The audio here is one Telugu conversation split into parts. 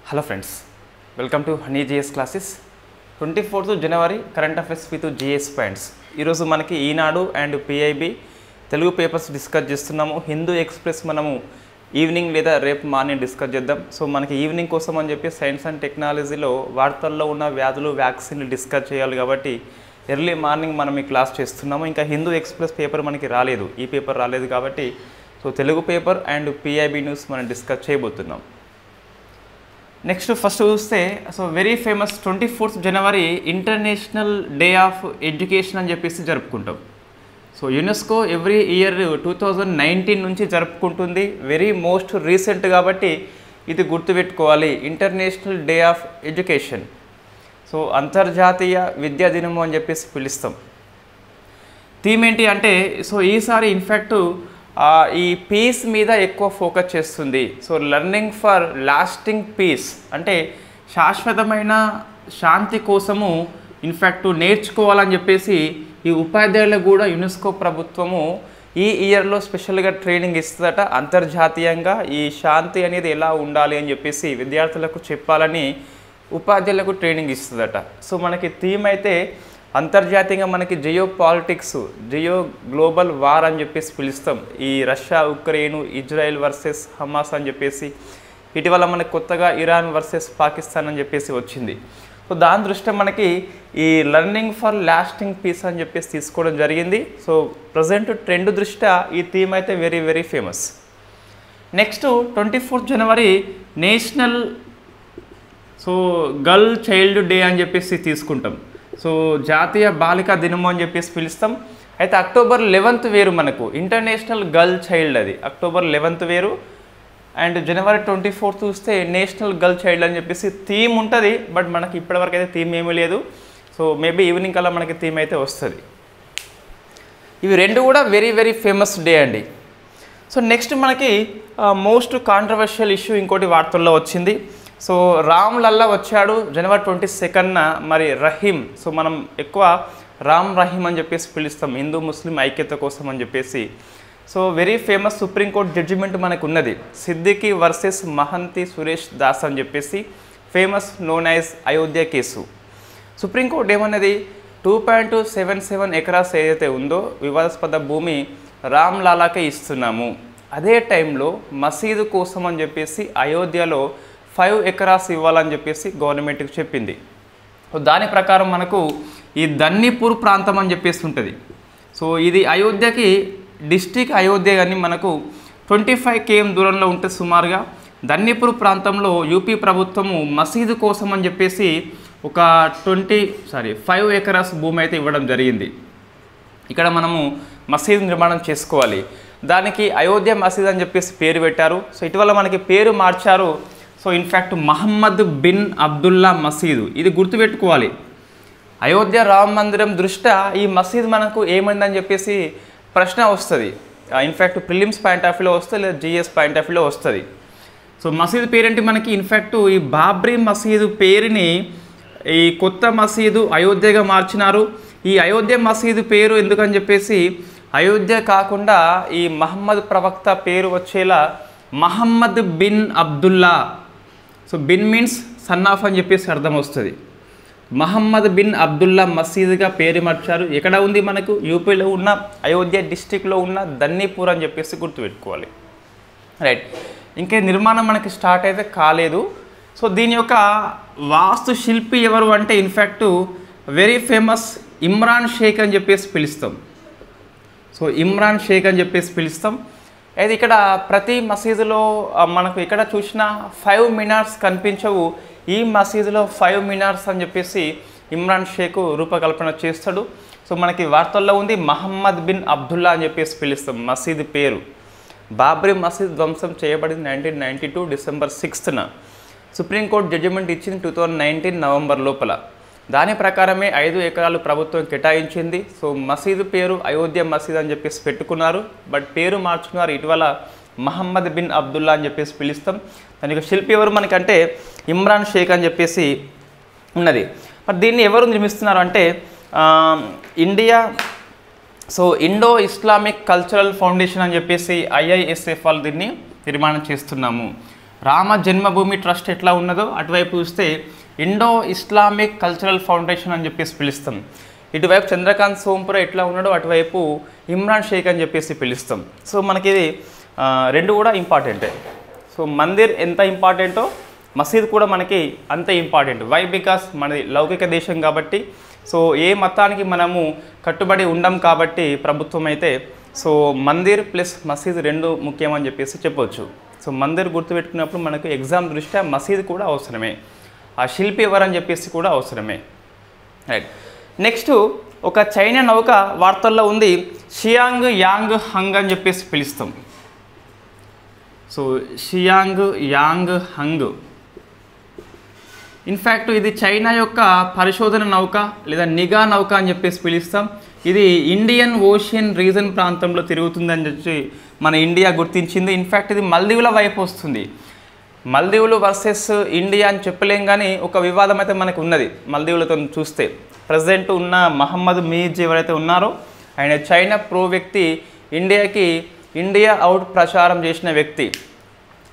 Hello friends, welcome to Honey GS classes. 24th January current affairs with GS points. ఈరోజు మనకి Eenadu and PIB Telugu papers discuss చేస్తున్నాము. హిందూ ఎక్స్ప్రెస్ మనము ఈవినింగ్ లేదా రేపు మార్నింగ్ డిస్కస్ చేద్దాం. సో మనకి ఈవినింగ్ కోసం అని చెప్పి సైన్స్ అండ్ టెక్నాలజీలో వార్తల్లో ఉన్న వ్యాధులు వ్యాక్సిన్లు డిస్కస్ చేయాలి కాబట్టి ఎర్లీ మార్నింగ్ మనం ఈ క్లాస్ చేస్తున్నాము. ఇంకా హిందూ ఎక్స్ప్రెస్ పేపర్ మనకి రాలేదు, ఈ పేపర్ రాలేదు కాబట్టి so Telugu paper and PIB news మనం డిస్కస్ చేయబోతున్నాం. నెక్స్ట్ ఫస్ట్ చూస్తే so very famous 24th January international day of education అని చెప్పేసి జరుపుకుంటాం. సో యునెస్కో ఎవ్రీ ఇయర్ 2019 నుంచి జరుపుకుంటుంది. వెరీ మోస్ట్ రీసెంట్ కాబట్టి ఇది గుర్తుపెట్టుకోవాలి, international day of education. So అంతర్జాతీయ విద్యా దినము అని చెప్పేసి పిలుస్తాం. థీమ్ ఏంటి అంటే సో ఈసారి ఇన్ఫ్యాక్ట్ ఈ పీస్ మీద ఎక్కువ ఫోకస్ చేస్తుంది. So learning for lasting peace అంటే శాశ్వతమైన శాంతి కోసము ఇన్ఫ్యాక్ట్ నేర్చుకోవాలని చెప్పేసి ఈ ఉపాధ్యాయులకు కూడా యునెస్కో ప్రభుత్వము ఈ ఇయర్లో స్పెషల్గా ట్రైనింగ్ ఇస్తుందట. అంతర్జాతీయంగా ఈ శాంతి అనేది ఎలా ఉండాలి అని చెప్పేసి విద్యార్థులకు చెప్పాలని ఉపాధ్యాయులకు ట్రైనింగ్ ఇస్తుందట. సో మనకి థీమ్ అయితే అంతర్జాతీయంగా మనకి geopolitics, geo global war అని చెప్పేసి పిలుస్తాం. ఈ Russia Ukraine, Israel versus Hamas అని చెప్పేసి, ఇటీవల మనకి కొత్తగా ఇరాన్ వర్సెస్ పాకిస్తాన్ అని చెప్పేసి వచ్చింది. సో దాని దృష్ట్యా మనకి ఈ లెర్నింగ్ ఫర్ లాస్టింగ్ పీస్ అని చెప్పేసి తీసుకోవడం జరిగింది. సో ప్రజెంట్ ట్రెండ్ దృష్ట్యా ఈ థీమ్ అయితే very very famous. Next 24th జనవరి నేషనల్ గర్ల్ చైల్డ్ డే అని చెప్పేసి తీసుకుంటాం. సో జాతీయ బాలికా దినము అని చెప్పేసి పిలుస్తాం. అయితే అక్టోబర్ 11th వేరు మనకు ఇంటర్నేషనల్ గర్ల్ చైల్డ్, అది అక్టోబర్ 11th వేరు. అండ్ జనవరి 24th చూస్తే నేషనల్ గర్ల్ చైల్డ్ అని చెప్పేసి థీమ్ ఉంటుంది. బట్ మనకి ఇప్పటివరకు అయితే థీమ్ ఏమీ లేదు. సో మేబీ ఈవినింగ్ కల్లా మనకి థీమ్ అయితే వస్తుంది. ఇవి రెండు కూడా వెరీ వెరీ ఫేమస్ డే అండి. సో నెక్స్ట్ మనకి మోస్ట్ కాంట్రవర్షియల్ ఇష్యూ ఇంకోటి వార్తల్లో వచ్చింది. సో రామ్ లల్లా వచ్చాడు జనవరి 22nd. మరి రహీం, సో మనం ఎక్కువ రామ్ రహీం అని చెప్పేసి పిలుస్తాం హిందూ ముస్లిం ఐక్యత కోసం అని చెప్పేసి. So very famous Supreme Court judgement మనకు ఉన్నది, సిద్దికి వర్సెస్ మహంతి సురేష్ దాస్ అని చెప్పేసి, famous known as Ayodhya case. Supreme Court ఏమన్నది, 2.77 ఎకరాస్ ఏదైతే ఉందో వివాదాస్పద భూమి రామ్ లాలాకే ఇస్తున్నాము. అదే టైంలో మసీదు కోసం అని చెప్పేసి అయోధ్యలో 5 ఎకరాస్ ఇవ్వాలని చెప్పేసి గవర్నమెంట్కి చెప్పింది. సో దాని ప్రకారం మనకు ఈ దన్నీపూర్ ప్రాంతం అని చెప్పేసి ఉంటుంది. సో ఇది అయోధ్యకి డిస్టిక్ అయోధ్య కానీ మనకు 25 km దూరంలో ఉంటుంది సుమారుగా. దన్నీపూర్ ప్రాంతంలో యూపీ ప్రభుత్వము మసీదు కోసం అని చెప్పేసి ఒక 5 ఎకరాస్ భూమి అయితే ఇవ్వడం జరిగింది. ఇక్కడ మనము మసీదు నిర్మాణం చేసుకోవాలి. దానికి అయోధ్య మసీద్ అని చెప్పేసి పేరు పెట్టారు. సో ఇటీవల మనకి పేరు మార్చారు. సో ఇన్ఫ్యాక్ట్ మహమ్మద్ బిన్ అబ్దుల్లా మసీదు, ఇది గుర్తుపెట్టుకోవాలి. అయోధ్య రామ మందిరం దృష్ట్యా ఈ మసీద్ మనకు ఏమైందని చెప్పేసి ప్రశ్న వస్తుంది. ఇన్ఫ్యాక్ట్ ప్రిలిమ్స్ పాయింట్ ఆఫ్ వ్యూలో వస్తుంది లేదా జిఎస్ పాయింట్ ఆఫ్ వ్యూలో వస్తుంది. సో మసీదు పేరేంటి మనకి, ఇన్ఫ్యాక్ట్ ఈ బాబ్రీ మసీదు పేరుని ఈ కొత్త మసీదు అయోధ్యగా మార్చినారు. ఈ అయోధ్య మసీదు పేరు ఎందుకని చెప్పేసి అయోధ్య కాకుండా ఈ మహమ్మద్ ప్రవక్త పేరు వచ్చేలా Muhammad bin Abdullah, so bin means son of అని చెప్పేసి అర్థం వస్తుంది. మహమ్మద్ బిన్ అబ్దుల్లా మసీదుగా పేరు మార్చారు. ఎక్కడ ఉంది మనకు, యూపీలో ఉన్న అయోధ్య డిస్టిక్లో ఉన్న దన్నీపూర్ అని చెప్పేసి గుర్తుపెట్టుకోవాలి. రైట్, ఇంకే నిర్మాణం మనకి స్టార్ట్ అయితే కాలేదు. సో దీని యొక్క వాస్తు శిల్పి ఎవరు అంటే in fact very famous Imran Sheikh అని చెప్పేసి పిలుస్తాం. సో ఇమ్రాన్ షేక్ అని చెప్పేసి పిలుస్తాం. అయితే ఇక్కడ ప్రతి మసీదులో మనకు ఎక్కడ చూసినా 5 మినార్స్ కనిపించవు. ఈ మసీదులో 5 మినార్స్ అని చెప్పేసి ఇమ్రాన్ షేక్ రూపకల్పన చేస్తాడు. సో మనకి వార్తల్లో ఉంది మహమ్మద్ బిన్ అబ్దుల్లా అని చెప్పేసి పిలుస్తాం మసీదు పేరు. బాబ్రీ మసీద్ ధ్వంసం చేయబడింది 1992 December 6th. సుప్రీంకోర్టు జడ్జిమెంట్ ఇచ్చింది 2019 November లోపల. దాని ప్రకారమే 5 ఎకరాలు ప్రభుత్వం కేటాయించింది. సో మసీదు పేరు అయోధ్య మసీద్ అని చెప్పేసి పెట్టుకున్నారు. బట్ పేరు మార్చుకున్నారు. ఇటీవల మహమ్మద్ బిన్ అబ్దుల్లా అని చెప్పేసి పిలుస్తాం. దానికి శిల్పి ఎవరు మనకంటే ఇమ్రాన్ షేక్ అని చెప్పేసి ఉన్నది. మరి దీన్ని ఎవరు నిర్మిస్తున్నారు అంటే India Indo Islamic cultural foundation అని చెప్పేసి IISF వాళ్ళు దీన్ని నిర్మాణం చేస్తున్నాము. రామ జన్మభూమి ట్రస్ట్ ఎట్లా ఉన్నదో అటువైపు చూస్తే ఇండో ఇస్లామిక్ కల్చరల్ ఫౌండేషన్ అని చెప్పేసి పిలుస్తాం. ఇటువైపు చంద్రకాంత్ సోంపుర ఎట్లా ఉన్నాడో అటువైపు ఇమ్రాన్ షేక్ అని చెప్పేసి పిలుస్తాం. సో మనకి ఇది రెండు కూడా ఇంపార్టెంటే. సో మందిర్ ఎంత ఇంపార్టెంటో మసీద్ కూడా మనకి అంతే ఇంపార్టెంట్. వై? బికాస్ మనది లౌకిక దేశం కాబట్టి, సో ఏ మతానికి మనము కట్టుబడి ఉండం కాబట్టి ప్రభుత్వం అయితే, సో మందిర్ ప్లస్ మసీద్ రెండు ముఖ్యమని చెప్పేసి చెప్పవచ్చు. సో మందిర్ గుర్తుపెట్టుకున్నప్పుడు మనకు ఎగ్జామ్ దృష్ట్యా మసీద్ కూడా అవసరమే, ఆ శిల్పి ఎవరని చెప్పేసి కూడా అవసరమే. రైట్. నెక్స్ట్ ఒక చైనా నౌక వార్తల్లో ఉంది, షియాంగ్ యాంగ్ హంగ్ అని చెప్పేసి పిలుస్తాం. సో షియాంగ్ యాంగ్ హంగ్, ఇన్ఫ్యాక్ట్ ఇది చైనా యొక్క పరిశోధన నౌక లేదా నిఘా నౌక అని చెప్పేసి పిలుస్తాం. ఇది ఇండియన్ ఓషియన్ రీజన్ ప్రాంతంలో తిరుగుతుందని చెప్పి మన ఇండియా గుర్తించింది. ఇన్ఫ్యాక్ట్ ఇది మల్దీవుల వైపు వస్తుంది. మల్దీవులు వర్సెస్ ఇండియా అని చెప్పలేం, కానీ ఒక వివాదం అయితే మనకు ఉన్నది మల్దీవులతో చూస్తే. ప్రజెంట్ ఉన్న మహమ్మద్ మీజ్ ఎవరైతే ఉన్నారో ఆయన చైనా ప్రో వ్యక్తి, ఇండియాకి ఇండియా అవుట్ ప్రచారం చేసిన వ్యక్తి.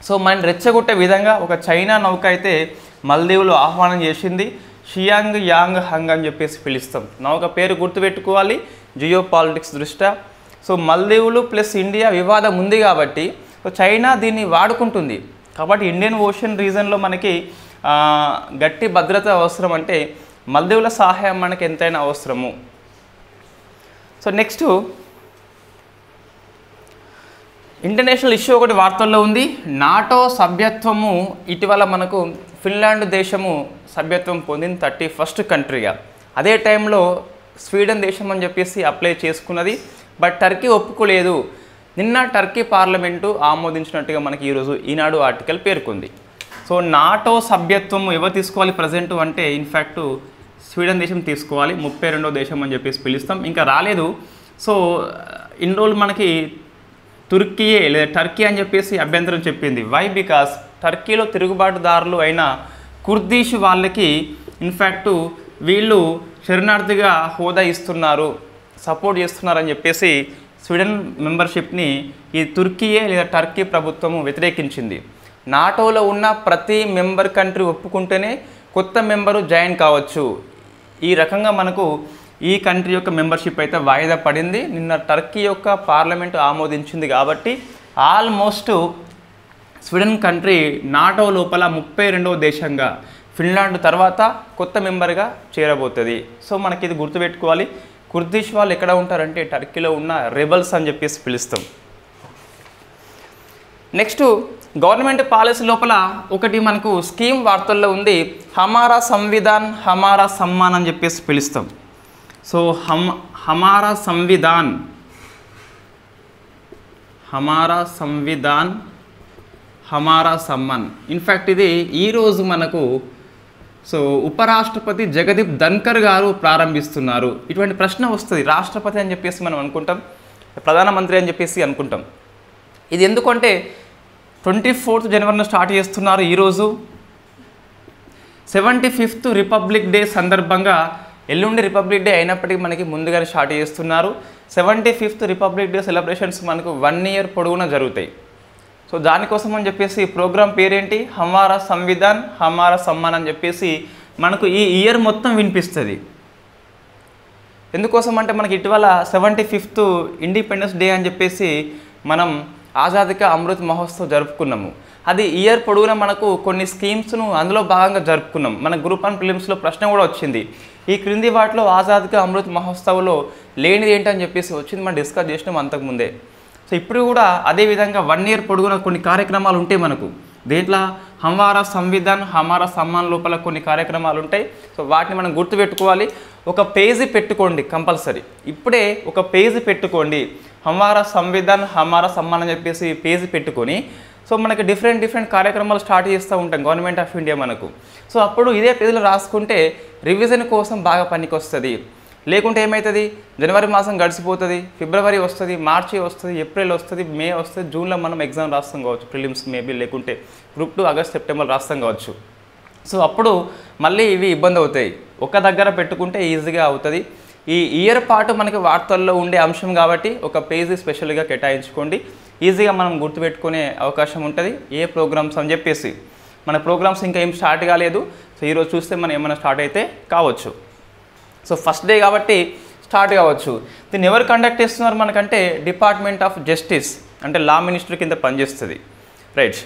సో మనం రెచ్చగొట్టే విధంగా ఒక చైనా నౌక అయితే మల్దీవులు ఆహ్వానం చేసింది. షియాంగ్ యాంగ్ హంగ్ అని చెప్పేసి పిలుస్తాం. నౌక పేరు గుర్తుపెట్టుకోవాలి జియో పాలిటిక్స్ దృష్ట్యా. సో మల్దీవులు ప్లస్ ఇండియా వివాదం ఉంది కాబట్టి సో చైనా దీన్ని వాడుకుంటుంది. కాబట్టి ఇండియన్ ఓషన్ రీజన్లో మనకి గట్టి భద్రత అవసరం, అంటే మల్దీవుల సహాయం మనకి ఎంతైనా అవసరము. సో నెక్స్ట్ ఇంటర్నేషనల్ ఇష్యూ ఒకటి వార్తల్లో ఉంది, నాటో సభ్యత్వము ఇటీవల మనకు ఫిన్లాండ్ దేశము సభ్యత్వం పొందింది 31st కంట్రీగా. అదే టైంలో స్వీడన్ దేశం అని చెప్పేసి అప్లై చేసుకున్నది, బట్ టర్కీ ఒప్పుకోలేదు. నిన్న టర్కీ పార్లమెంటు ఆమోదించినట్టుగా మనకి ఈరోజు ఈనాడు ఆర్టికల్ పేర్కొంది. సో నాటో సభ్యత్వం ఎవరు తీసుకోవాలి ప్రజెంటు అంటే ఇన్ఫ్యాక్ట్ స్వీడన్ దేశం తీసుకోవాలి, 32వ దేశం అని చెప్పేసి పిలుస్తాం. ఇంకా రాలేదు. సో ఇన్ని రోజులు మనకి తుర్కీయే లేదా టర్కీ అని చెప్పేసి అభ్యంతరం చెప్పింది. వై? బికాస్ టర్కీలో తిరుగుబాటుదారులు అయిన కుర్దీష్ వాళ్ళకి ఇన్ఫ్యాక్టు వీళ్ళు శరణార్థిగా హోదా ఇస్తున్నారు, సపోర్ట్ చేస్తున్నారని చెప్పేసి స్వీడన్ మెంబర్షిప్ని ఈ తుర్కీయే లేదా టర్కీ ప్రభుత్వము వ్యతిరేకించింది. నాటోలో ఉన్న ప్రతి మెంబర్ కంట్రీ ఒప్పుకుంటేనే కొత్త మెంబరు జాయిన్ కావచ్చు. ఈ రకంగా మనకు ఈ కంట్రీ యొక్క మెంబర్షిప్ అయితే వాయిదా పడింది. నిన్న టర్కీ యొక్క పార్లమెంటు ఆమోదించింది కాబట్టి ఆల్మోస్ట్ స్వీడన్ కంట్రీ నాటో లోపల 32వ దేశంగా ఫిన్లాండ్ తర్వాత కొత్త మెంబర్గా చేరబోతుంది. సో మనకి ఇది గుర్తుపెట్టుకోవాలి. కుర్దిష్ వాళ్ళు ఎక్కడ ఉంటారంటే టర్కీలో ఉన్న రెబల్స్ అని చెప్పేసి పిలుస్తాం. నెక్స్ట్ గవర్నమెంట్ పాలసీ లోపల ఒకటి మనకు స్కీమ్ వార్తల్లో ఉంది, హమారా సంవిధాన్ హమారా సమ్మాన్ అని చెప్పేసి పిలుస్తాం. సో హమారా సంవిధాన్ హమారా సమ్మాన్, ఇన్ఫ్యాక్ట్ ఇది ఈరోజు మనకు సో ఉపరాష్ట్రపతి జగదీప్ ధన్కర్ గారు ప్రారంభిస్తున్నారు. ఇటువంటి ప్రశ్న వస్తుంది, రాష్ట్రపతి అని చెప్పేసి మనం అనుకుంటాం, ప్రధానమంత్రి అని చెప్పేసి అనుకుంటాం. ఇది ఎందుకంటే 24th జనవరిన స్టార్ట్ చేస్తున్నారు. ఈరోజు 75th రిపబ్లిక్ డే సందర్భంగా, ఎల్లుండి రిపబ్లిక్ డే అయినప్పటికీ మనకి ముందుగానే స్టార్ట్ చేస్తున్నారు. 75th రిపబ్లిక్ డే సెలబ్రేషన్స్ మనకు 1 year పొడవునా జరుగుతాయి. సో దానికోసం అని చెప్పేసి ప్రోగ్రామ్ పేరేంటి, హమారా సంవిధాన్ హమారా సమ్మాన్ అని చెప్పేసి మనకు ఈ ఇయర్ మొత్తం వినిపిస్తుంది. ఎందుకోసం అంటే మనకి ఇటీవల 75th ఇండిపెండెన్స్ డే అని చెప్పేసి మనం ఆజాదీ కా అమృత్ మహోత్సవ్ జరుపుకున్నాము. అది ఇయర్ పొడవునా మనకు కొన్ని స్కీమ్స్ను అందులో భాగంగా జరుపుకున్నాం. మన గ్రూప్ 1 ప్రిలిమ్స్లో ప్రశ్న కూడా వచ్చింది, ఈ క్రింది వాటిలో ఆజాదీ కా అమృత్ మహోత్సవ్లో లేనిది ఏంటని చెప్పేసి వచ్చింది, మనం డిస్కస్ చేసినాం అంతకుముందే. సో ఇప్పుడు కూడా అదేవిధంగా 1 year పొడుగున కొన్ని కార్యక్రమాలు ఉంటాయి మనకు. దేంట్లో హమారా సంవిధాన్ హమారా సమ్మాన్ లోపల కొన్ని కార్యక్రమాలు ఉంటాయి. సో వాటిని మనం గుర్తుపెట్టుకోవాలి. ఒక పేజీ పెట్టుకోండి కంపల్సరీ, ఇప్పుడే ఒక పేజీ పెట్టుకోండి, హమారా సంవిధాన్ హమారా సమ్మాన్ అని చెప్పేసి పేజీ పెట్టుకొని సో మనకి డిఫరెంట్ కార్యక్రమాలు స్టార్ట్ చేస్తూ ఉంటాం గవర్నమెంట్ ఆఫ్ ఇండియా మనకు. సో అప్పుడు ఇదే పేజీలో రాసుకుంటే రివిజన్ కోసం బాగా పనికొస్తుంది. లేకుంటే ఏమవుతుంది, జనవరి మాసం గడిచిపోతుంది, ఫిబ్రవరి వస్తుంది, మార్చి వస్తుంది, ఏప్రిల్ వస్తుంది, మే వస్తుంది, జూన్లో మనం ఎగ్జామ్ రాస్తాం కావచ్చు, ప్రిలిమ్స్ మేబీ, లేకుంటే గ్రూప్ 2 ఆగస్ట్ సెప్టెంబర్ రాస్తాం కావచ్చు. సో అప్పుడు మళ్ళీ ఇవి ఇబ్బంది అవుతాయి. ఒక దగ్గర పెట్టుకుంటే ఈజీగా అవుతుంది. ఈ ఇయర్ పాటు మనకి వార్తల్లో ఉండే అంశం కాబట్టి ఒక పేజీ స్పెషల్గా కేటాయించుకోండి. ఈజీగా మనం గుర్తుపెట్టుకునే అవకాశం ఉంటుంది ఏ ప్రోగ్రామ్స్ అని చెప్పేసి. మన ప్రోగ్రామ్స్ ఇంకా ఏం స్టార్ట్ కాలేదు. సో ఈరోజు చూస్తే మనం ఏమైనా స్టార్ట్ అయితే కావచ్చు. సో ఫస్ట్ డే కాబట్టి స్టార్ట్ కావచ్చు. దీన్ని ఎవరు కండక్ట్ చేస్తున్నారు మనకంటే డిపార్ట్మెంట్ ఆఫ్ జస్టిస్, అంటే లా మినిస్టర్ కింద పనిచేస్తుంది. రైట్,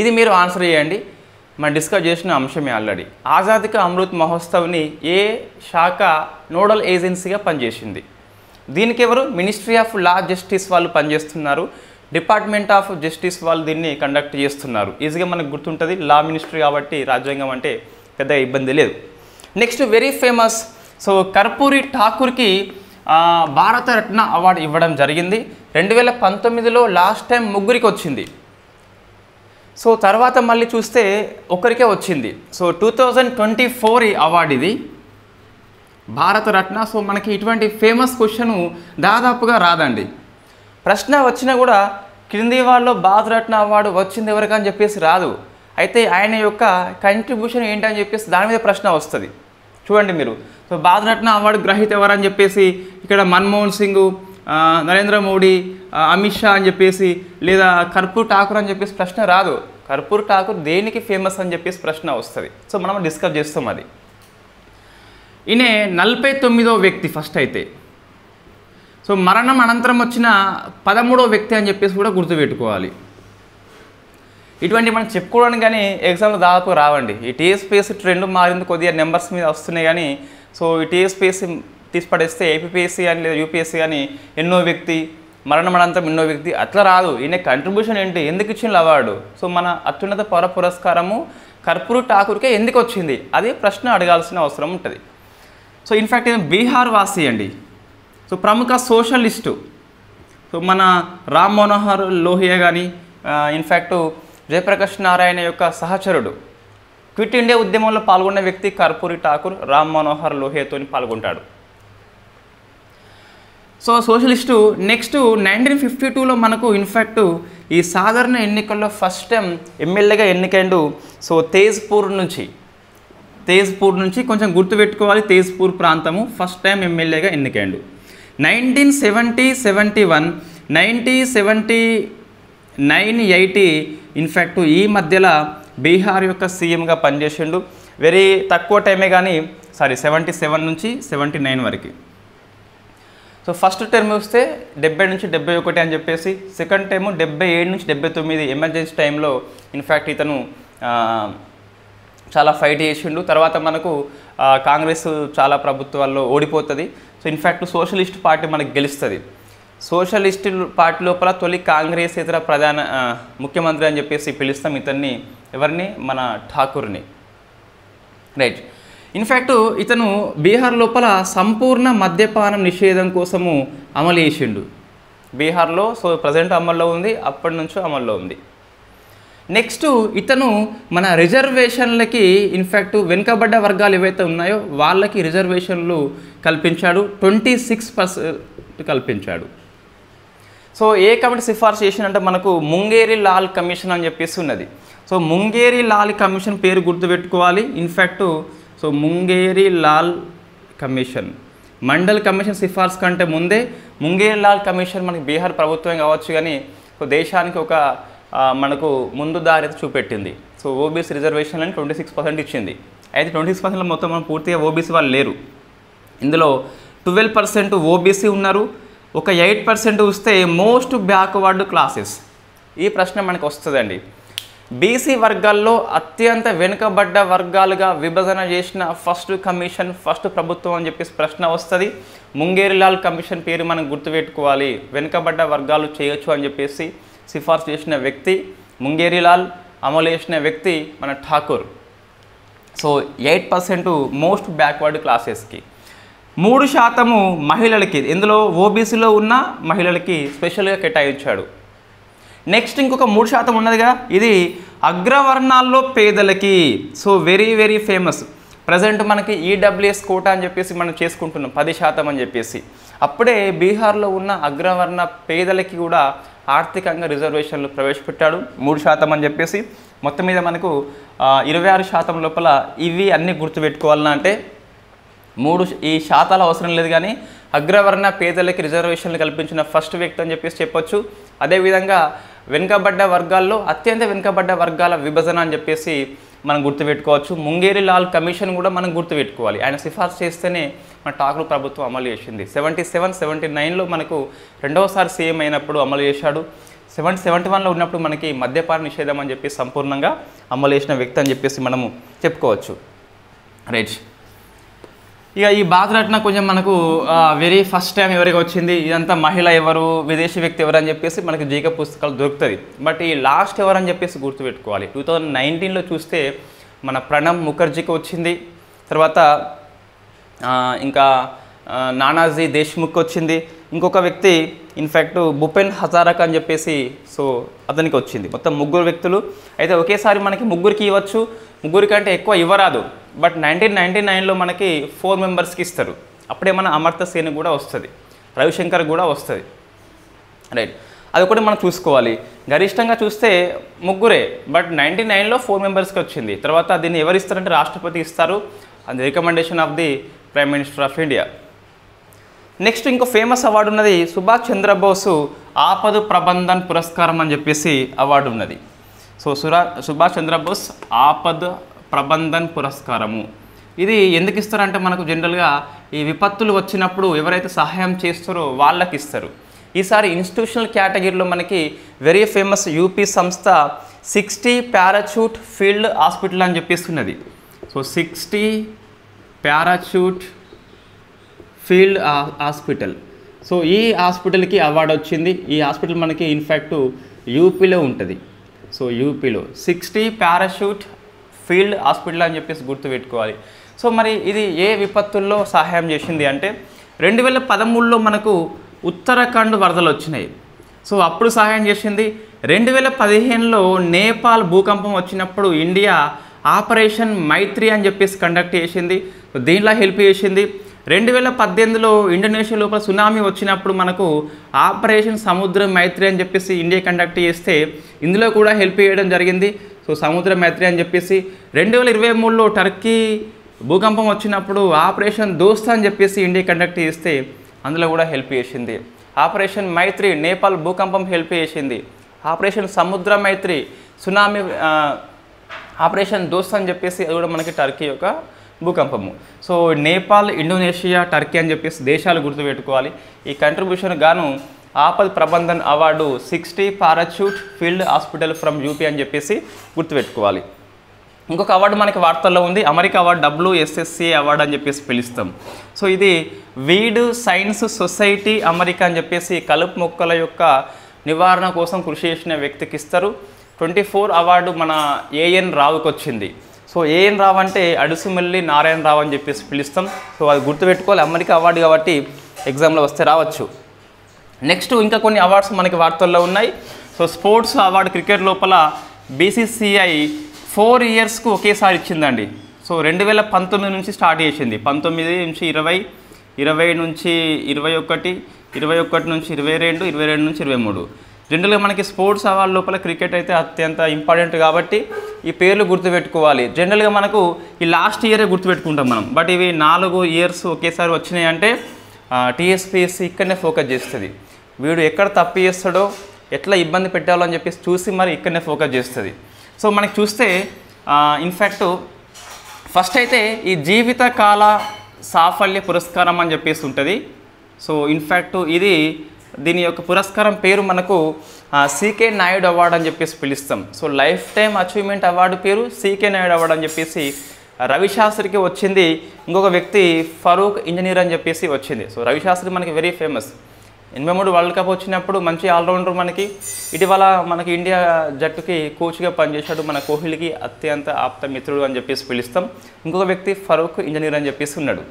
ఇది మీరు ఆన్సర్ చేయండి. మనం డిస్కస్ చేసిన అంశమే ఆల్రెడీ. ఆజాదీ కా అమృత్ మహోత్సవ్ని ఏ శాఖ నోడల్ ఏజెన్సీగా పనిచేసింది? దీనికి ఎవరు? మినిస్ట్రీ ఆఫ్ లా జస్టిస్ వాళ్ళు పనిచేస్తున్నారు. డిపార్ట్మెంట్ ఆఫ్ జస్టిస్ వాళ్ళు దీన్ని కండక్ట్ చేస్తున్నారు. ఈజీగా మనకు గుర్తుంటుంది, లా మినిస్ట్రీ కాబట్టి రాజ్యాంగం అంటే పెద్ద ఇబ్బంది లేదు. Next very famous, so Karpoori ఠాకూర్కి భారతరత్న అవార్డు ఇవ్వడం జరిగింది. 2019లో లాస్ట్ టైం ముగ్గురికి వచ్చింది. సో తర్వాత మళ్ళీ చూస్తే ఒకరికే వచ్చింది. సో 2024 ఈ అవార్డు ఇది భారతరత్న. సో మనకి ఇటువంటి ఫేమస్ క్వశ్చన్ దాదాపుగా రాదండి. ప్రశ్న వచ్చినా కూడా క్రింది వాళ్ళలో భారతరత్న అవార్డు వచ్చింది ఎవరికని చెప్పేసి రాదు. అయితే ఆయన యొక్క కంట్రిబ్యూషన్ ఏంటని చెప్పేసి దాని మీద ప్రశ్న వస్తుంది. చూడండి మీరు. సో భారతరత్న అవార్డు గ్రహీత ఎవరని చెప్పేసి ఇక్కడ మన్మోహన్ సింగ్, నరేంద్ర మోడీ, అమిత్ షా అని చెప్పేసి, లేదా కర్పూర్ ఠాకూర్ అని చెప్పేసి ప్రశ్న రాదు. కర్పూర్ ఠాకూర్ దేనికి ఫేమస్ అని చెప్పేసి ప్రశ్న వస్తుంది. సో మనం డిస్కస్ చేస్తాం అది. ఈయన 49వ వ్యక్తి ఫస్ట్ అయితే. సో మరణం అనంతరం వచ్చిన 13వ వ్యక్తి అని చెప్పేసి కూడా గుర్తుపెట్టుకోవాలి. ఇటువంటి మనం చెప్పుకోవడానికి కానీ ఎగ్జామ్లో దాదాపు రావండి. ఈ టీఎస్పీఎస్సీ ట్రెండ్ మారింది, కొద్దిగా నెంబర్స్ మీద వస్తున్నాయి కానీ. సో ఈ టీఎస్పీఎస్సీ తీసి పడేస్తే ఏపీపీఎస్సీ కానీ లేదా యూపీఎస్సీ కానీ ఎన్నో వ్యక్తి, మరణం అనంతరం ఎన్నో వ్యక్తి అట్లా రాదు. ఈయన కంట్రిబ్యూషన్ ఏంటి, ఎందుకు ఇచ్చిన అవార్డు? సో మన అత్యున్నత పౌర పురస్కారము కర్పూర్ ఠాకూర్కే ఎందుకు వచ్చింది, అది ప్రశ్న అడగాల్సిన అవసరం ఉంటుంది. సో ఇన్ఫ్యాక్ట్ ఈయన బీహార్ వాసి అండి. సో ప్రముఖ సోషలిస్టు, సో మన రామ్ మనోహర్ లోహియా కానీ, ఇన్ఫ్యాక్ట్ జయప్రకాష్ నారాయణ యొక్క సహచరుడు, క్విట్ ఇండియా ఉద్యమంలో పాల్గొన్న వ్యక్తి కర్పూరి ఠాకూర్ రామ్ మనోహర్ లోహియాతో పాల్గొంటాడు. So socialist. నెక్స్ట్ 1952లో మనకు ఇన్ఫ్యాక్ట్ ఈ సాధారణ ఎన్నికల్లో ఫస్ట్ టైం ఎమ్మెల్యేగా ఎన్నికైండు. సో తేజ్పూర్ నుంచి కొంచెం గుర్తుపెట్టుకోవాలి, తేజ్పూర్ ప్రాంతము ఫస్ట్ టైం ఎమ్మెల్యేగా ఎన్నికైండు. 1970, 71, 1979, 80 ఇన్ఫ్యాక్ట్ ఈ మధ్యలో బీహార్ యొక్క సీఎంగా పనిచేసిండు. వెరీ తక్కువ టైమే కానీ 77 నుంచి 79 వరకు. సో ఫస్ట్ టర్మ్ వస్తే 70 నుంచి 71 అని చెప్పేసి, సెకండ్ టైము 77 నుంచి 79 ఎమర్జెన్సీ టైంలో ఇన్ఫ్యాక్ట్ ఇతను చాలా ఫైట్ చేసిండు. తర్వాత మనకు కాంగ్రెస్ చాలా ప్రభుత్వాల్లో ఓడిపోతుంది. సో ఇన్ఫ్యాక్ట్ సోషలిస్ట్ పార్టీ మనకు గెలుస్తుంది. సోషలిస్ట్ పార్టీ లోపల తొలి కాంగ్రెస్ ఇతర ప్రధాన ముఖ్యమంత్రి అని చెప్పేసి పిలుస్తాం ఇతన్ని. ఎవరిని? మన ఠాకూర్ని. రైట్. ఇన్ఫ్యాక్ట్ ఇతను బీహార్ లోపల సంపూర్ణ మద్యపానం నిషేధం కోసము అమలు చేసిండు బీహార్లో. సో ప్రజెంట్ అమల్లో ఉంది, అప్పటి నుంచో అమల్లో ఉంది. నెక్స్ట్ ఇతను మన రిజర్వేషన్లకి ఇన్ఫ్యాక్ట్ వెనుకబడ్డ వర్గాలు ఏవైతే ఉన్నాయో వాళ్ళకి రిజర్వేషన్లు కల్పించాడు. 26% కల్పించాడు. సో ఏ కమిటీ సిఫార్సు చేసినంటే మనకు ముంగేరి లాల్ కమిషన్ అని చెప్పేసి ఉన్నది. సో ముంగేరి లాల్ కమిషన్ పేరు గుర్తుపెట్టుకోవాలి. In fact so Mungeri Lal commission, Mandal commission సిఫార్సు కంటే ముందే ముంగేరి లాల్ కమిషన్ మనకి బీహార్ ప్రభుత్వం కావచ్చు కానీ సో దేశానికి ఒక మనకు ముందు దారి చూపెట్టింది. సో ఓబీసీ రిజర్వేషన్లని 26% ఇచ్చింది. అయితే 26% మొత్తం మనం పూర్తిగా ఓబీసీ వాళ్ళు లేరు. ఇందులో 12% ఓబీసీ ఉన్నారు. ఒక 8% వస్తే మోస్ట్ బ్యాక్వర్డ్ క్లాసెస్. ఈ ప్రశ్న మనకు వస్తుందండి. బీసీ వర్గాల్లో అత్యంత వెనుకబడ్డ వర్గాలుగా విభజన చేసిన ఫస్ట్ కమిషన్, ఫస్ట్ ప్రభుత్వం అని చెప్పేసి ప్రశ్న వస్తుంది. ముంగేరిలాల్ కమిషన్ పేరు మనం గుర్తుపెట్టుకోవాలి. వెనుకబడ్డ వర్గాలు చేయొచ్చు అని చెప్పేసి సిఫార్సు చేసిన వ్యక్తి ముంగేరిలాల్, అమలు చేసిన వ్యక్తి మన ఠాకూర్. సో 8% మోస్ట్ బ్యాక్వర్డ్ క్లాసెస్కి, 3% మహిళలకి, ఇందులో ఓబీసీలో ఉన్న మహిళలకి స్పెషల్గా కేటాయించాడు. నెక్స్ట్ ఇంకొక 3% ఉన్నదిగా, ఇది అగ్రవర్ణాల్లో పేదలకి. So very very famous. Present మనకి ఈడబ్ల్యూఎస్ కోటా అని చెప్పేసి మనం చేసుకుంటున్నాం 10% అని చెప్పేసి. అప్పుడే బీహార్లో ఉన్న అగ్రవర్ణ పేదలకి కూడా ఆర్థికంగా రిజర్వేషన్లు ప్రవేశపెట్టాడు 3% అని చెప్పేసి. మొత్తం మీద మనకు 26% లోపల ఇవి అన్నీ గుర్తుపెట్టుకోవాలన్నా అంటే ఈ శాతాలు అవసరం లేదు కానీ అగ్రవర్ణ పేదలకి రిజర్వేషన్లు కల్పించిన ఫస్ట్ వ్యక్తి అని చెప్పేసి చెప్పొచ్చు. అదేవిధంగా వెనుకబడ్డ వర్గాల్లో అత్యంత వెనుకబడ్డ వర్గాల విభజన అని చెప్పేసి మనం గుర్తుపెట్టుకోవచ్చు. ముంగేరి లాల్ కమిషన్ కూడా మనం గుర్తుపెట్టుకోవాలి. ఆయన సిఫార్సు చేస్తేనే మన ఠాకూర్ ప్రభుత్వం అమలు చేసింది. 77-79లో మనకు రెండవసారి సీఎం అయినప్పుడు అమలు చేశాడు. 71లో ఉన్నప్పుడు మనకి మద్యపాన నిషేధం అని చెప్పి సంపూర్ణంగా అమలు చేసిన వ్యక్తి అని చెప్పేసి మనము చెప్పుకోవచ్చు. రైట్, ఇక ఈ భారతరత్న కొంచెం మనకు వెరీ ఫస్ట్ టైం ఎవరికి వచ్చింది, ఇదంతా మహిళ ఎవరు, విదేశీ వ్యక్తి ఎవరు అని చెప్పేసి మనకి జీకే పుస్తకాలు దొరుకుతుంది. బట్ ఈ లాస్ట్ ఎవరు అని చెప్పేసి గుర్తుపెట్టుకోవాలి. 2019లో చూస్తే మన ప్రణబ్ ముఖర్జీకి వచ్చింది. తర్వాత ఇంకా నానాజీ దేశ్ముఖ్ వచ్చింది. ఇంకొక వ్యక్తి ఇన్ఫ్యాక్ట్ భూపెన్ హజారక్ అని చెప్పేసి సో అతనికి వచ్చింది. మొత్తం 3 వ్యక్తులు. అయితే ఒకేసారి మనకి ముగ్గురికి ఇవ్వచ్చు, ముగ్గురికంటే ఎక్కువ ఇవ్వరాదు. బట్ 1999లో మనకి 4 మెంబర్స్కి ఇస్తారు. అప్పుడే మన అమర్త సేన్ కూడా వస్తుంది, రవిశంకర్ కూడా వస్తుంది. రైట్, అది కూడా మనం చూసుకోవాలి. గరిష్టంగా చూస్తే ముగ్గురే, బట్ 99లో 4 మెంబర్స్కి వచ్చింది. తర్వాత దీన్ని ఎవరు ఇస్తారంటే రాష్ట్రపతి ఇస్తారు. అది recommendation of the prime minister of India. Next ఇంకో ఫేమస్ అవార్డు ఉన్నది, సుభాష్ చంద్రబోసు ఆపద ప్రబంధన్ పురస్కారం అని చెప్పేసి అవార్డు ఉన్నది. సో సుభాష్ చంద్రబోస్ ఆపద ప్రబంధన్ పురస్కారము. ఇది ఎందుకు ఇస్తారంటే మనకు జనరల్గా ఈ విపత్తులు వచ్చినప్పుడు ఎవరైతే సహాయం చేస్తారో వాళ్ళకి ఇస్తారు. ఈసారి ఇన్స్టిట్యూషనల్ కేటగిరీలో మనకి వెరీ ఫేమస్ యూపీ సంస్థ 60 పారాచూట్ ఫీల్డ్ హాస్పిటల్ అని చెప్పేస్తున్నది. So 60 parachute field hospital. So ఈ హాస్పిటల్కి అవార్డు వచ్చింది. ఈ హాస్పిటల్ మనకి ఇన్ఫ్యాక్ట్ యూపీలో ఉంటుంది. సో యూపీలో 60 పారాషూట్ ఫీల్డ్ హాస్పిటల్ అని చెప్పేసి గుర్తుపెట్టుకోవాలి. సో మరి ఇది ఏ విపత్తుల్లో సహాయం చేసింది అంటే 2013లో మనకు ఉత్తరాఖండ్ వరదలు వచ్చినాయి. సో అప్పుడు సహాయం చేసింది. 2015లో నేపాల్ భూకంపం వచ్చినప్పుడు ఇండియా ఆపరేషన్ మైత్రి అని చెప్పేసి కండక్ట్ చేసింది. దీనిలో హెల్ప్ చేసింది. 2018లో ఇండోనేషియా లోపల సునామీ వచ్చినప్పుడు మనకు ఆపరేషన్ సముద్ర మైత్రి అని చెప్పేసి ఇండియా కండక్ట్ చేస్తే ఇందులో కూడా హెల్ప్ చేయడం జరిగింది. సో సముద్ర మైత్రి అని చెప్పేసి 2023లో టర్కీ భూకంపం వచ్చినప్పుడు ఆపరేషన్ దోస్త్ అని చెప్పేసి ఇండియా కండక్ట్ చేస్తే అందులో కూడా హెల్ప్ చేసింది. ఆపరేషన్ మైత్రి నేపాల్ భూకంపం హెల్ప్ చేసింది. ఆపరేషన్ సముద్ర మైత్రి సునామీ, ఆపరేషన్ దోస్త్ అని చెప్పేసి అది కూడా మనకి టర్కీ యొక్క భూకంపము. సో నేపాల్, ఇండోనేషియా, టర్కీ అని చెప్పేసి దేశాలు గుర్తుపెట్టుకోవాలి. ఈ కంట్రిబ్యూషన్ గాను Aapda Prabandhan award 60 parachute field hospital from UP అని చెప్పేసి గుర్తుపెట్టుకోవాలి. ఇంకొక అవార్డు మనకి వార్తల్లో ఉంది, అమెరికా అవార్డు WSSC అవార్డు అని చెప్పేసి పిలుస్తాం. సో ఇది వీడ్ సైన్స్ సొసైటీ అమెరికా అని చెప్పేసి కలుపు మొక్కల యొక్క నివారణ కోసం కృషి చేసిన వ్యక్తికి ఇస్తారు. 24 అవార్డు మన AN రావుకి వచ్చింది. సో AN రావు అంటే అడుసుమల్లి నారాయణ రావు అని చెప్పేసి పిలుస్తాం. సో అది గుర్తుపెట్టుకోవాలి, అమెరికా అవార్డు కాబట్టి ఎగ్జామ్లో వస్తే రావచ్చు. నెక్స్ట్ ఇంకా కొన్ని అవార్డ్స్ మనకి వార్తల్లో ఉన్నాయి. సో స్పోర్ట్స్ అవార్డు క్రికెట్ లోపల BCCI 4 ఇయర్స్కు ఒకేసారి ఇచ్చిందండి. సో 2019 నుంచి స్టార్ట్ చేసింది. 19 నుంచి 20, 20 నుంచి 21, 21 నుంచి 22, 22 నుంచి 23. జనరల్గా మనకి స్పోర్ట్స్ అవార్డు లోపల క్రికెట్ అయితే అత్యంత ఇంపార్టెంట్ కాబట్టి ఈ పేర్లు గుర్తుపెట్టుకోవాలి. జనరల్గా మనకు ఈ లాస్ట్ ఇయరే గుర్తుపెట్టుకుంటాం మనం. బట్ ఇవి 4 ఇయర్స్ ఒకేసారి వచ్చినాయి అంటే TSPSC ఇక్కడనే ఫోకస్ చేస్తుంది. వీడు ఎక్కడ తప్పు చేస్తాడో, ఎట్లా ఇబ్బంది పెట్టాలో అని చెప్పేసి చూసి మరి ఇక్కడనే ఫోకస్ చేస్తుంది. సో మనకి చూస్తే ఇన్ఫ్యాక్ట్ ఫస్ట్ అయితే ఈ జీవితకాల సాఫల్య పురస్కారం అని చెప్పేసి ఉంటుంది. సో ఇన్ఫ్యాక్ట్ ఇది దీని యొక్క పురస్కారం పేరు మనకు CK నాయుడు అవార్డు అని చెప్పేసి పిలుస్తాం. So life time achievement award పేరు CK నాయుడు అవార్డు అని చెప్పేసి రవిశాస్త్రికి వచ్చింది. ఇంకొక వ్యక్తి ఫరూక్ ఇంజనీర్ అని చెప్పేసి వచ్చింది. సో రవిశాస్త్రి మనకి వెరీ ఫేమస్. 83 వరల్డ్ కప్ వచ్చినప్పుడు మంచి ఆల్రౌండర్. మనకి ఇటీవల మనకి ఇండియా జట్టుకి కోచ్గా పనిచేశాడు. మన కోహ్లీకి అత్యంత ఆప్త మిత్రుడు అని చెప్పేసి పిలుస్తాం. ఇంకొక వ్యక్తి ఫరూక్ ఇంజనీర్ అని చెప్పేసి ఉన్నాడు.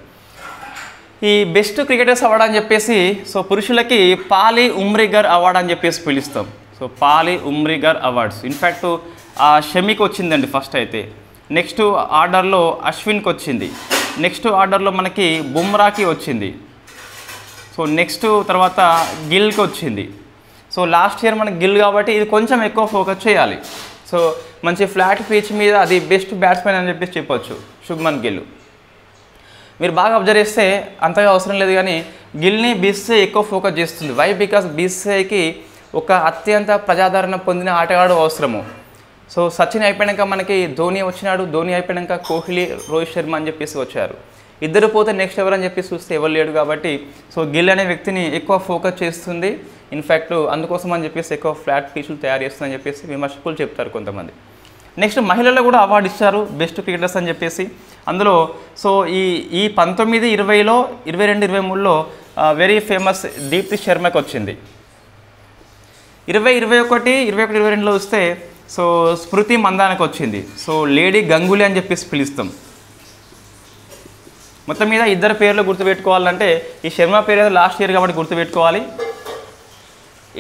ఈ బెస్ట్ క్రికెటర్స్ అవార్డు అని చెప్పేసి సో పురుషులకి పాలి ఉమ్రిగర్ అవార్డు అని చెప్పేసి పిలుస్తాం. సో పాలి ఉమ్రిగర్ అవార్డ్స్ ఇన్ఫ్యాక్ట్ షమికి వచ్చిందండి ఫస్ట్ అయితే. నెక్స్ట్ ఆర్డర్లో అశ్విన్కి వచ్చింది. నెక్స్ట్ ఆర్డర్లో మనకి బుమ్రాకి వచ్చింది. సో నెక్స్ట్ తర్వాత గిల్కి వచ్చింది. సో లాస్ట్ ఇయర్ మనకి గిల్ కాబట్టి ఇది కొంచెం ఎక్కువ ఫోకస్ చేయాలి. సో మంచి ఫ్లాట్ పిచ్ మీద అది బెస్ట్ బ్యాట్స్మెన్ అని చెప్పేసి చెప్పొచ్చు శుభ్మన్ గిల్. మీరు బాగా అబ్జర్వ్ చేస్తే అంతగా అవసరం లేదు, కానీ గిల్ని బీసీసీఐ ఎక్కువ ఫోకస్ చేస్తుంది. వై? బికాస్ బీసీసీఐకి ఒక అత్యంత ప్రజాదరణ పొందిన ఆటగాడు అవసరము. సో సచిన్ అయిపోయాక మనకి ధోని వచ్చినాడు, ధోని అయిపోయాక కోహ్లీ, రోహిత్ శర్మ అని చెప్పేసి వచ్చారు. ఇద్దరు పోతే నెక్స్ట్ ఎవరని చెప్పి చూస్తే ఎవరు లేడు కాబట్టి సో గిల్ అనే వ్యక్తిని ఎక్కువ ఫోకస్ చేస్తుంది. ఇన్ఫ్యాక్ట్ అందుకోసం అని చెప్పేసి ఎక్కువ ఫ్లాట్ పిచ్లు తయారు చేస్తుందని చెప్పేసి విమర్శకులు చెప్తారు కొంతమంది. నెక్స్ట్ మహిళల్లో కూడా అవార్డు ఇచ్చారు బెస్ట్ క్రికెటర్స్ అని చెప్పేసి. అందులో సో ఈ 19, 20లో 22, 23లో వెరీ ఫేమస్ దీప్తి శర్మకి వచ్చింది. 20, 21, 22లో వస్తే సో స్మృతి మందానకి వచ్చింది. సో లేడీ గంగూలీ అని చెప్పేసి పిలుస్తాం. మొత్తం మీద ఇద్దరు పేర్లు గుర్తుపెట్టుకోవాలంటే ఈ శర్మ పేరు లాస్ట్ ఇయర్ కాబట్టి గుర్తుపెట్టుకోవాలి.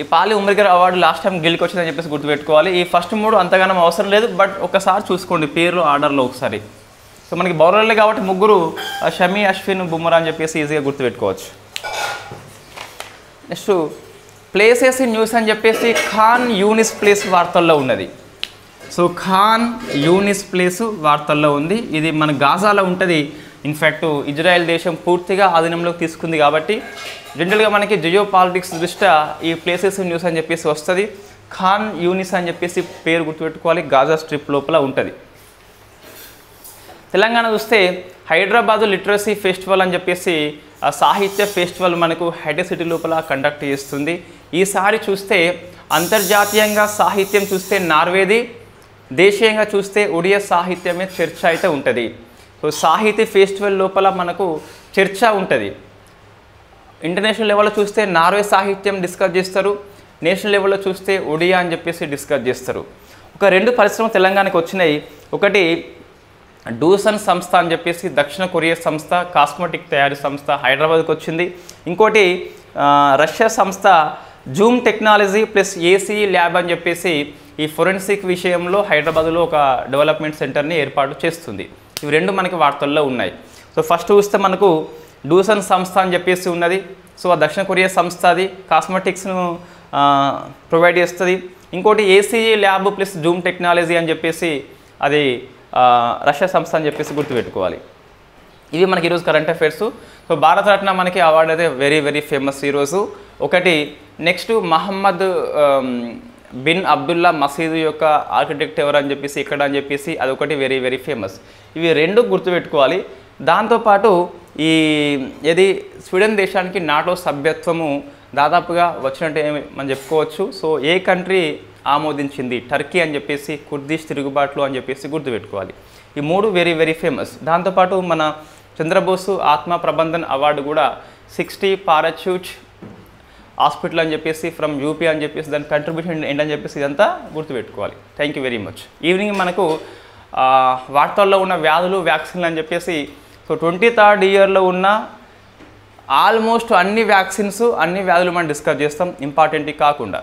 ఈ పాలి ఉమర్గర్ అవార్డు లాస్ట్ టైం గిల్కి వచ్చిందని చెప్పేసి గుర్తుపెట్టుకోవాలి. ఈ ఫస్ట్ 3 అంతగానం అవసరం లేదు, బట్ ఒకసారి చూసుకోండి పేర్లు ఆర్డర్లో ఒకసారి. సో మనకి బౌలర్లే కాబట్టి ముగ్గురు షమి, అశ్విన్, బుమ్రా అని చెప్పేసి ఈజీగా గుర్తుపెట్టుకోవచ్చు. నెక్స్ట్ ప్లేసెస్ ఇన్ న్యూస్ అని చెప్పేసి ఖాన్ యూనిస్ ప్లేస్ వార్తల్లో ఉన్నది. సో ఖాన్ యూనిస్ ప్లేస్ వార్తల్లో ఉంది. ఇది మన గాజాలో ఉంటుంది. ఇన్ఫ్యాక్ట్ ఇజ్రాయెల్ దేశం పూర్తిగా ఆధీనంలోకి తీసుకుంది కాబట్టి జనరల్గా మనకి జియో పాలిటిక్స్ దృష్ట్యా ఈ ప్లేసెస్ న్యూస్ అని చెప్పేసి వస్తుంది. ఖాన్ యూనిస్ అని చెప్పేసి పేరు గుర్తుపెట్టుకోవాలి. గాజా స్ట్రిప్ లోపల ఉంటుంది. తెలంగాణ చూస్తే హైదరాబాదు లిటరసీ ఫెస్టివల్ అని చెప్పేసి సాహిత్య ఫెస్టివల్ మనకు హైటెక్ సిటీ లోపల కండక్ట్ చేస్తుంది. ఈసారి చూస్తే అంతర్జాతీయంగా సాహిత్యం చూస్తే నార్వేది, దేశీయంగా చూస్తే ఒడియా సాహిత్యమే చర్చ అయితే ఉంటుంది. సో సాహితీ ఫెస్టివల్ లోపల మనకు చర్చ ఉంటుంది. ఇంటర్నేషనల్ లెవెల్లో చూస్తే నార్వే సాహిత్యం డిస్కస్ చేస్తారు, నేషనల్ లెవెల్లో చూస్తే ఒడియా అని చెప్పేసి డిస్కస్ చేస్తారు. ఒక 2 పరిశ్రమలు తెలంగాణకు వచ్చినాయి. ఒకటి డూసన్ సంస్థ అని చెప్పేసి దక్షిణ కొరియా సంస్థ, కాస్మెటిక్ తయారీ సంస్థ హైదరాబాద్కి వచ్చింది. ఇంకోటి రష్యా సంస్థ Zoom technology plus AC lab అని చెప్పేసి ఈ ఫోరెన్సిక్ విషయంలో హైదరాబాద్లో ఒక డెవలప్మెంట్ సెంటర్ని ఏర్పాటు చేస్తుంది. ఇవి 2 మనకి వార్తల్లో ఉన్నాయి. సో ఫస్ట్ చూస్తే మనకు డూసన్ సంస్థ అని చెప్పేసి ఉన్నది. సో ఆ దక్షిణ కొరియా సంస్థ అది కాస్మెటిక్స్ను ప్రొవైడ్ చేస్తుంది. ఇంకోటి AC lab plus Zoom technology అని చెప్పేసి అది రష్యా సంస్థ అని చెప్పేసి గుర్తుపెట్టుకోవాలి. ఇవి మనకి ఈరోజు కరెంట్ అఫైర్స్. సో భారతరత్న మనకి అవార్డు అయితే వెరీ వెరీ ఫేమస్ ఈరోజు. ఒకటి నెక్స్ట్ మహమ్మద్ బిన్ అబ్దుల్లా మసీదు యొక్క ఆర్కిటెక్ట్ ఎవరు అని చెప్పేసి ఇక్కడ అని చెప్పేసి అదొకటి వెరీ వెరీ ఫేమస్. ఇవి 2 గుర్తుపెట్టుకోవాలి. దాంతోపాటు ఇది స్వీడన్ దేశానికి నాటో సభ్యత్వము దాదాపుగా వచ్చినట్టే మనం చెప్పుకోవచ్చు. సో ఏ కంట్రీ ఆమోదించింది? టర్కీ అని చెప్పేసి కుర్దిష్ తిరుగుబాట్లు అని చెప్పేసి గుర్తుపెట్టుకోవాలి. ఈ 3 వెరీ వెరీ ఫేమస్. దాంతోపాటు మన చంద్రబోసు ఆత్మ ప్రబంధన్ అవార్డు కూడా 60 పారాచూట్ హాస్పిటల్ అని చెప్పేసి ఫ్రమ్ యూపీ అని చెప్పేసి దాని కంట్రిబ్యూషన్ ఏంటని చెప్పేసి ఇదంతా గుర్తుపెట్టుకోవాలి. Thank you very much. Evening మనకు వార్తల్లో ఉన్న వ్యాధులు, వ్యాక్సిన్లు అని చెప్పేసి సో 23rd ఇయర్లో ఉన్న ఆల్మోస్ట్ అన్ని వ్యాక్సిన్స్, అన్ని వ్యాధులు మనం డిస్కస్ చేస్తాం ఇంపార్టెంట్ కాకుండా.